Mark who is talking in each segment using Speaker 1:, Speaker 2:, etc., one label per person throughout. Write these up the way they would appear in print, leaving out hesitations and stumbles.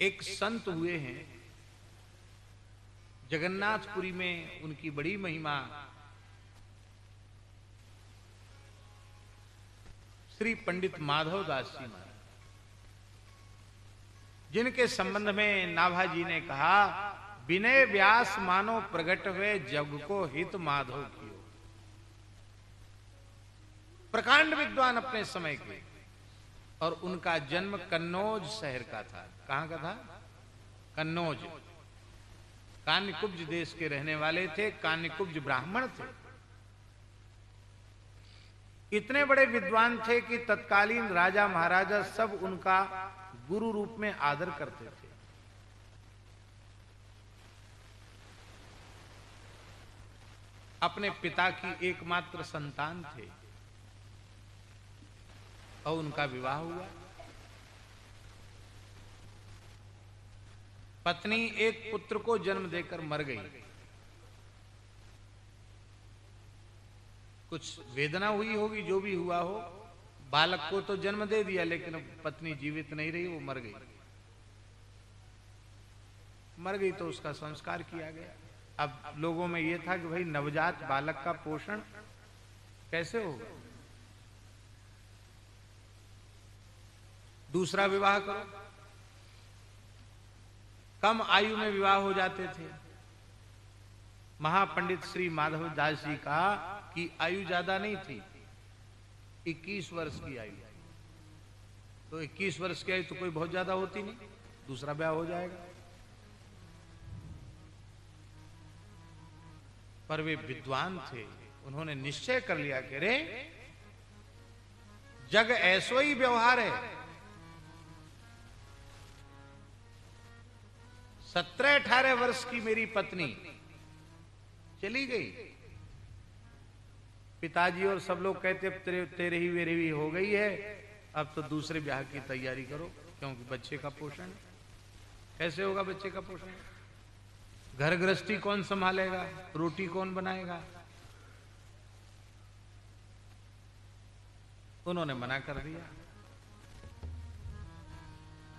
Speaker 1: एक संत हुए हैं जगन्नाथपुरी में, उनकी बड़ी महिमा। श्री पंडित माधव दास जी महाराज, जिनके संबंध में नाभाजी ने कहा, विनय व्यास मानो प्रगट हुए जग को हित माधव कियो। प्रकांड विद्वान अपने समय के, और उनका जन्म कन्नौज शहर का था। कहां का था? कन्नौज। कान्यकुब्ज देश के रहने वाले थे, कान्यकुब्ज ब्राह्मण थे। इतने बड़े विद्वान थे कि तत्कालीन राजा महाराजा सब उनका गुरु रूप में आदर करते थे। अपने पिता की एकमात्र संतान थे और उनका विवाह हुआ। पत्नी एक पुत्र को जन्म देकर मर गई। कुछ वेदना हुई होगी, जो भी हुआ हो। बालक को तो जन्म दे दिया, लेकिन पत्नी जीवित नहीं रही, वो मर गई। मर गई तो उसका संस्कार किया गया। अब लोगों में यह था कि भाई नवजात बालक का पोषण कैसे होगा? दूसरा विवाह करो। कम आयु में विवाह हो जाते थे। महापंडित श्री माधव दास जी का की आयु ज्यादा नहीं थी, 21 वर्ष की आयु। तो 21 वर्ष की आयु तो कोई बहुत ज्यादा होती नहीं, दूसरा ब्याह हो जाएगा। पर वे विद्वान थे, उन्होंने निश्चय कर लिया कि रे जग ऐसो ही व्यवहार है। 17-18 वर्ष की मेरी पत्नी चली गई। पिताजी और सब लोग कहते तेरे ही मेरे ही हो गई है, अब तो दूसरे ब्याह की तैयारी करो, क्योंकि बच्चे का पोषण कैसे होगा? बच्चे का पोषण घर गृहस्थी कौन संभालेगा? रोटी कौन बनाएगा? उन्होंने मना कर दिया।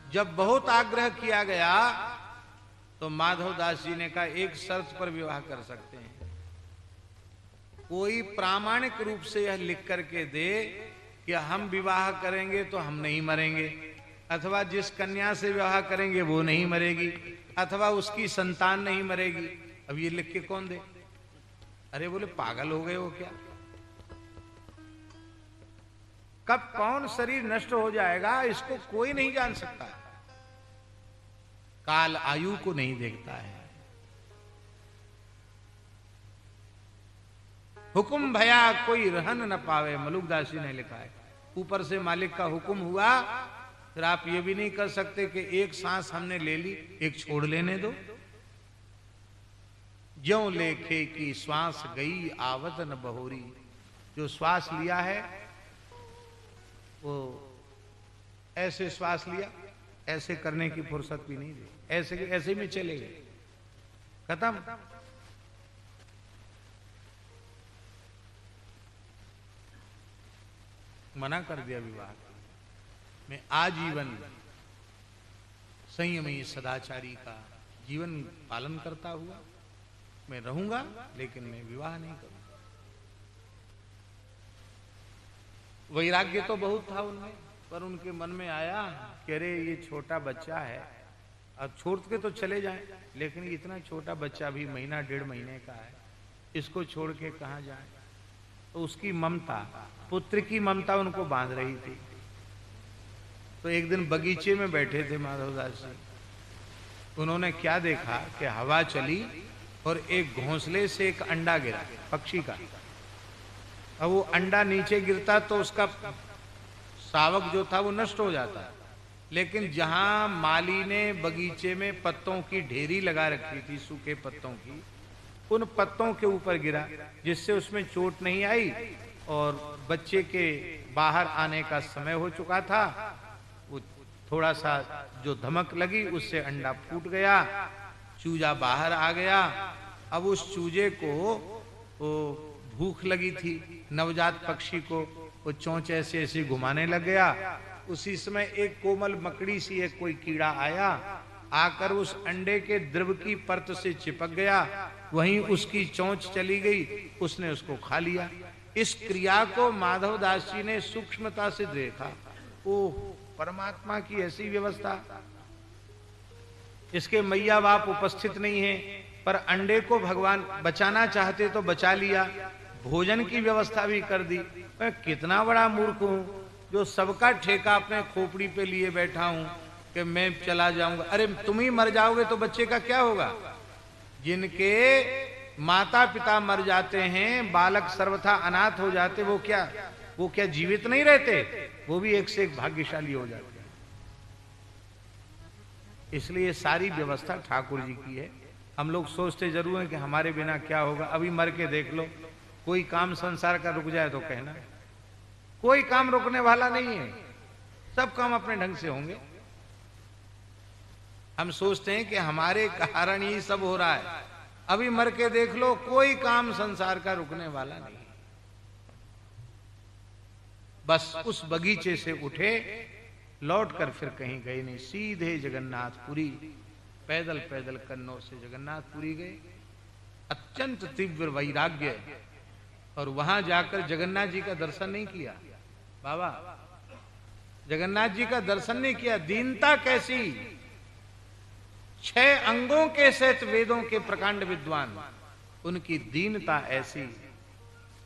Speaker 1: जब बहुत आग्रह किया गया तो माधव दास जी ने कहा, एक शर्त पर विवाह कर सकते हैं। कोई प्रामाणिक रूप से यह लिख करके दे कि हम विवाह करेंगे तो हम नहीं मरेंगे, अथवा जिस कन्या से विवाह करेंगे वो नहीं मरेगी, अथवा उसकी संतान नहीं मरेगी। अब ये लिख के कौन दे? अरे बोले पागल हो गए हो क्या? कब कौन शरीर नष्ट हो जाएगा इसको कोई नहीं जान सकता। काल आयु को नहीं देखता है। हुक्म भया कोई रहन न पावे, मलुकदास जी ने लिखा है। ऊपर से मालिक का हुक्म हुआ, फिर आप ये भी नहीं कर सकते कि एक सांस हमने ले ली, एक छोड़ लेने दो। ज्यों लेखे की श्वास गई आवत न बहोरी। जो श्वास लिया है वो ऐसे श्वास लिया, ऐसे करने की फुर्सत भी नहीं दी, ऐसे में चले गए, खत्म। मना कर दिया विवाह। मैं आजीवन संयमी सदाचारी का जीवन पालन करता हुआ मैं रहूंगा, लेकिन मैं विवाह नहीं करूंगा। वैराग्य तो बहुत था उनमें, पर उनके मन में आया कि अरे ये छोटा बच्चा है, अब छोड़ के तो चले जाएं, लेकिन इतना छोटा बच्चा भी महीना 1.5 महीने का है, इसको छोड़ के कहां जाए? तो उसकी ममता, पुत्र की ममता उनको बांध रही थी। तो एक दिन बगीचे में बैठे थे माधवदास जी, उन्होंने क्या देखा कि हवा चली और एक घोंसले से एक अंडा गिरा पक्षी का। अब वो अंडा नीचे गिरता तो उसका शावक जो था वो नष्ट हो जाता, लेकिन जहां माली ने बगीचे में पत्तों की ढेरी लगा रखी थी, सूखे पत्तों की, उन पत्तों के ऊपर गिरा, जिससे उसमें चोट नहीं आई और बच्चे के बाहर आने का समय हो चुका था। वो थोड़ा सा जो धमक लगी उससे अंडा फूट गया, चूजा बाहर आ गया। अब उस चूजे को वो भूख लगी थी, नवजात पक्षी को वो चोंच ऐसे घुमाने लग गया। उसी समय एक कोमल मकड़ी सी एक कोई कीड़ा आया आकर उस अंडे के द्रव की परत से चिपक गया, वहीं उसकी चोंच चली गई, उसने उसको खा लिया। इस क्रिया को माधवदास जी ने सूक्ष्मता से देखा। ओह, परमात्मा की ऐसी व्यवस्था। इसके मैया बाप उपस्थित नहीं है, पर अंडे को भगवान बचाना चाहते तो बचा लिया, भोजन की व्यवस्था भी कर दी। मैं कितना बड़ा मूर्ख हूं जो सबका ठेका अपने खोपड़ी पे लिए बैठा हूं कि मैं चला जाऊंगा। अरे तुम ही मर जाओगे तो बच्चे का क्या होगा? जिनके माता पिता मर जाते हैं, बालक सर्वथा अनाथ हो जाते, वो क्या जीवित नहीं रहते? वो भी एक से एक भाग्यशाली हो जाते हैं। इसलिए सारी व्यवस्था ठाकुर जी की है। हम लोग सोचते जरूर हैं कि हमारे बिना क्या होगा। अभी मर के देख लो, कोई काम संसार का रुक जाए तो कहना, कोई काम रुकने वाला नहीं है, सब काम अपने ढंग से होंगे। हम सोचते हैं कि हमारे कारण ही सब हो रहा है। अभी मर के देख लो, कोई काम संसार का रुकने वाला नहीं। बस उस बगीचे से उठे, लौट कर फिर कहीं गए नहीं, सीधे जगन्नाथपुरी पैदल पैदल कन्नौज से जगन्नाथपुरी गए। अत्यंत तीव्र वैराग्य, और वहां जाकर जगन्नाथ जी का दर्शन नहीं किया। बाबा जगन्नाथ जी का दर्शन नहीं किया। दीनता कैसी! 6 अंगों के सहित वेदों के प्रकांड विद्वान, उनकी दीनता ऐसी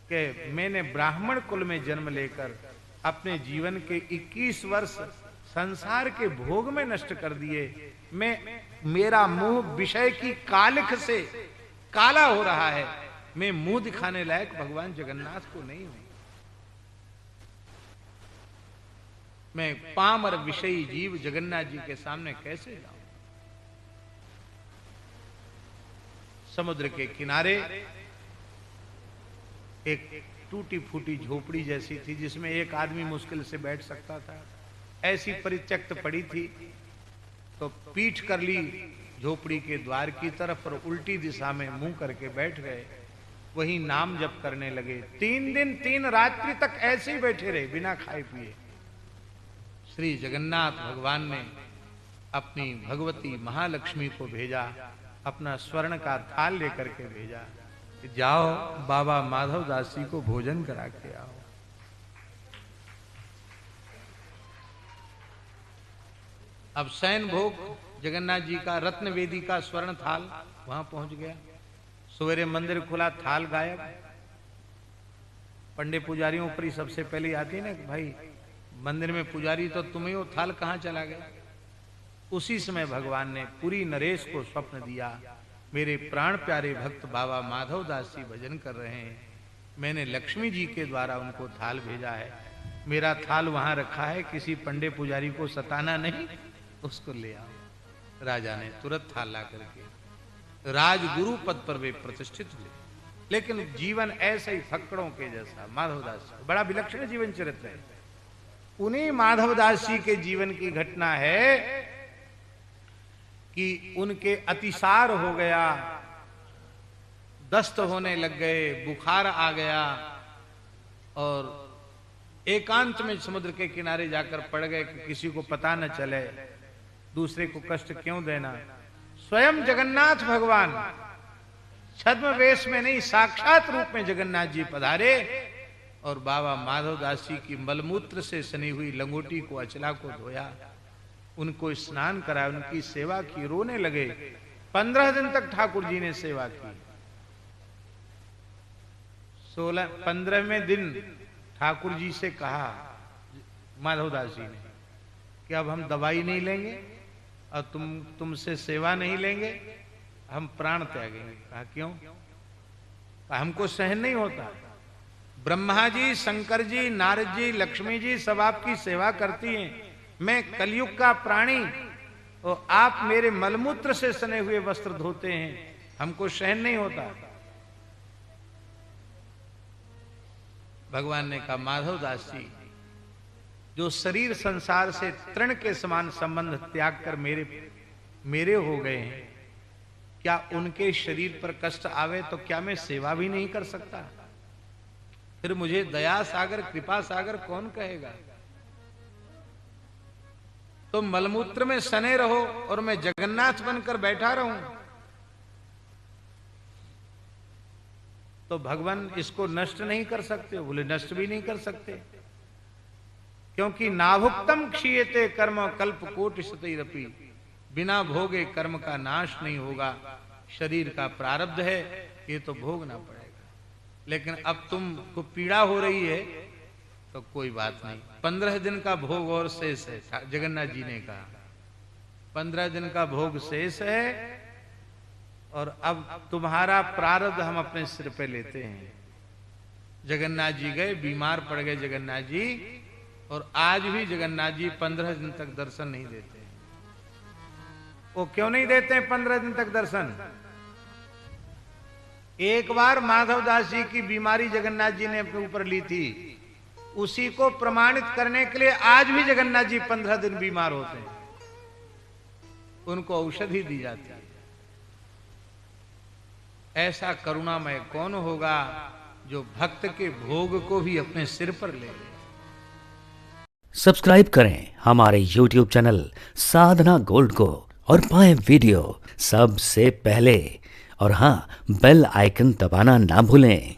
Speaker 1: कि मैंने ब्राह्मण कुल में जन्म लेकर अपने जीवन के 21 वर्ष संसार के भोग में नष्ट कर दिए। मेरा मुंह विषय की कालिख से काला हो रहा है। मैं मुंह दिखाने लायक भगवान जगन्नाथ को नहीं हूं। मैं पामर विषयी जीव जगन्नाथ जी के सामने कैसे जाऊं? समुद्र के किनारे एक टूटी फूटी झोपड़ी जैसी थी, जिसमें एक आदमी मुश्किल से बैठ सकता था, ऐसी परित्यक्त पड़ी थी। तो पीठ कर ली झोपड़ी के द्वार की तरफ और उल्टी दिशा में मुंह करके बैठ गए। वही नाम जप करने लगे। 3 दिन 3 रात्रि तक ऐसे ही बैठे रहे, बिना खाए पिए। श्री जगन्नाथ भगवान ने अपनी भगवती महालक्ष्मी को भेजा, अपना स्वर्ण का थाल लेकर के भेजा, जाओ बाबा माधवदास जी को भोजन करा के आओ। अब शयन भोग जगन्नाथ जी का रत्न वेदी का स्वर्ण थाल वहां पहुंच गया। सवेरे मंदिर खुला, थाल गायब। पंडित पुजारियों पर ही सबसे पहले आती है ना कि भाई मंदिर में पुजारी तो तुम ही हो, थाल कहां चला गया? उसी समय भगवान ने पुरी नरेश को स्वप्न दिया, मेरे प्राण प्यारे भक्त बाबा माधवदास जी भजन कर रहे हैं, मैंने लक्ष्मी जी के द्वारा उनको थाल भेजा है, मेरा थाल वहां रखा है, किसी पंडित पुजारी को सताना नहीं, उसको ले आओ। राजा ने तुरंत थाल ला करके राजगुरु पद पर वे प्रतिष्ठित हुए। लेकिन जीवन ऐसे ही फक्कड़ों के जैसा। माधवदास बड़ा विलक्षण जीवन चरित्र है। उन्हीं माधवदास जी के जीवन की घटना है कि उनके अतिसार हो गया, दस्त होने लग गए, बुखार आ गया और एकांत में समुद्र के किनारे जाकर पड़ गए कि किसी को पता न चले, दूसरे को कष्ट क्यों देना। स्वयं जगन्नाथ भगवान छद्म वेश में नहीं, साक्षात रूप में जगन्नाथ जी पधारे और बाबा माधवदास जी की मलमूत्र से सनी हुई लंगोटी को, अचला को धोया, उनको स्नान कराया, उनकी सेवा की, रोने लगे। 15 दिन तक ठाकुर जी ने सेवा की। 15वें दिन ठाकुर जी से कहा माधवदास जी ने कि अब हम दवाई नहीं लेंगे और तुमसे सेवा नहीं लेंगे, हम प्राण त्यागेंगे। कहा क्यों? कहा हमको सहन नहीं होता। ब्रह्मा जी, शंकर जी, नारद जी, लक्ष्मी जी सब आपकी सेवा करती हैं, मैं कलयुग का प्राणी और आप मेरे मलमूत्र से सने हुए वस्त्र धोते हैं, हमको सहन नहीं होता। भगवान ने कहा माधवदास जी, जो शरीर संसार से तृण के समान संबंध त्याग कर मेरे हो गए हैं, क्या उनके शरीर पर कष्ट आवे तो क्या मैं सेवा भी नहीं कर सकता? फिर मुझे दया सागर, कृपा सागर कौन कहेगा? तुम मलमूत्र में सने रहो और मैं जगन्नाथ बनकर बैठा रहूं, तो भगवान इसको नष्ट नहीं कर सकते। बोले नष्ट भी नहीं कर सकते, क्योंकि नाभुक्तम क्षीयते कर्म कल्प कोटि शतैरपि, बिना भोगे कर्म का नाश नहीं होगा। शरीर का प्रारब्ध है, ये तो भोगना पड़ेगा। लेकिन अब तुमको पीड़ा हो रही है तो कोई बात नहीं, 15 दिन का भोग और शेष है। जगन्नाथ जी ने कहा 15 दिन का भोग शेष है, और अब तुम्हारा प्रारब्ध हम अपने सिर पे लेते हैं। जगन्नाथ जी गए, बीमार पड़ गए जगन्नाथ जी, और आज भी जगन्नाथ जी 15 दिन तक दर्शन नहीं देते। वो क्यों नहीं देते हैं 15 दिन तक दर्शन? एक बार माधवदास जी की बीमारी जगन्नाथ जी ने अपने ऊपर ली थी, उसी को प्रमाणित करने के लिए आज भी जगन्नाथ जी 15 दिन बीमार होते हैं, उनको औषधि दी जाती है। ऐसा करुणामय कौन होगा जो भक्त के भोग को भी अपने सिर पर ले ले।
Speaker 2: सब्सक्राइब करें हमारे YouTube चैनल साधना गोल्ड को और पाएं वीडियो सबसे पहले। और हाँ, बेल आइकन दबाना ना भूलें।